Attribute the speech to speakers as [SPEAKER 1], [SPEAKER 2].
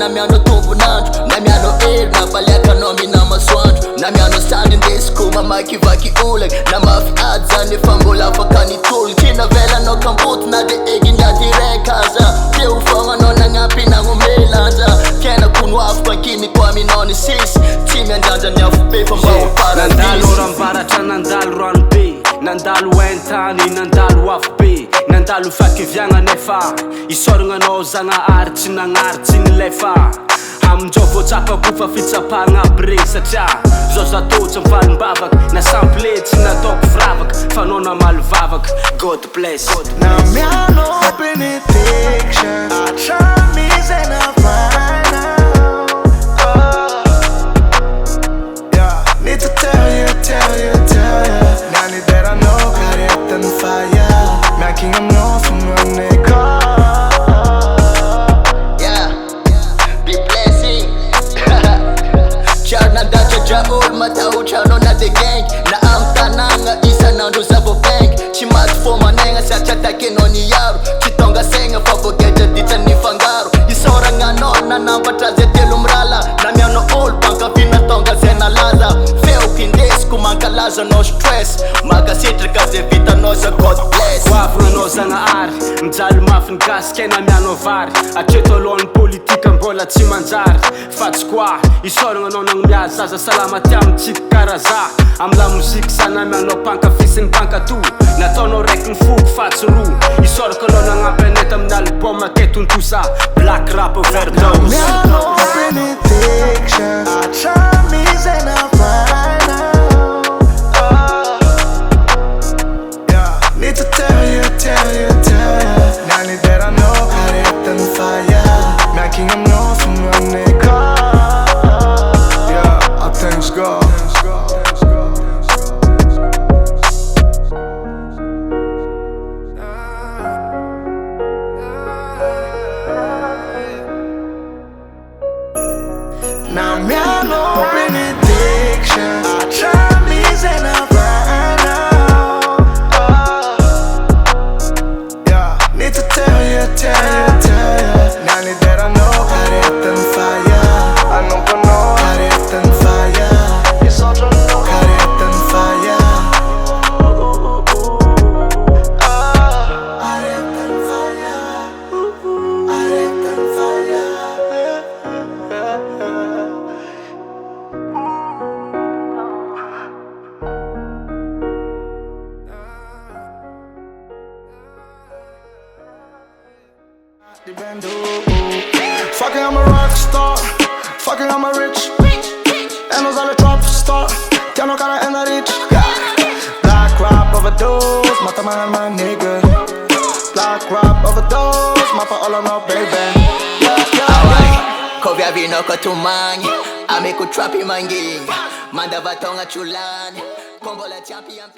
[SPEAKER 1] na miano tombonandro na miano hery na baliakanao mina masoandro na miano sany indesiko mamakivaky olagny na mafy ady zany efa mbola afaka nitolotry navelanao kamboty na de eginyadireka aza teo fogna anao nagnampy nagnomelanja tianako noaviko ankiny ko aminao ny sisy tsy mianjanja ny afo be fa mba ho paradisy
[SPEAKER 2] nandalo rambaratra nandalo rano be nandalo entany nandalo afo be nandalo fakiviagna nefa isoragnanao Zagnahary tsy nagnary tsy nilefa aminjao voatsapako fa fitsapagna aby regny satria zao zatotsy mivalimbavaky na sample tsy nataoko firavaka fa anao namaly vavaka God bless
[SPEAKER 3] na miano benediction atramize na vaina need to tell you now need that I know got it on fire making them know from when they call
[SPEAKER 1] Jaol matauchano na the gang na amtananga isa nando zavo bank chimaty fo manegna satria takeno ni yaro chitonga segna fa vogeja ditsa ni fangaro isoragnanao nanambatra zay telo mirala na miano olo pankavina tonga zay nalaza feo kindesiko mankalaza no stress makasitraka zay vitanao za God bless
[SPEAKER 2] hoavinanao Zagnahary mijaly mafy ny gasy kena miano vary atreto alohan'ny politika mbola tsy manjary fa tsy koa isoragnanao nagnomiazy zaza salama ty amy tsiky karaza amy la moziky sana mianao pankafisiny pankato nataonao raiky ny foko fa tsy ro isorako anao nagnampy anety amin'ny album aketontosa Black Rap Overdose
[SPEAKER 3] miano benediction atramize na vaina need to tell you now need that I know got it on fire making them know from when they call I thanks God now miano benediction atramize na vaina need to tell you now need that I know got it on fire I know got it on fire Misaotra got it on fire Fucking I'm a rock star, fucking I'm a rich and those are the drop star, jag nog kan ända rich Black Rap Overdose, mata man my nigga Black Rap Overdose, mata all I know baby
[SPEAKER 1] Kovya vino ko tumangi ame ku trapi manginga manda vatonga chulani kombola champion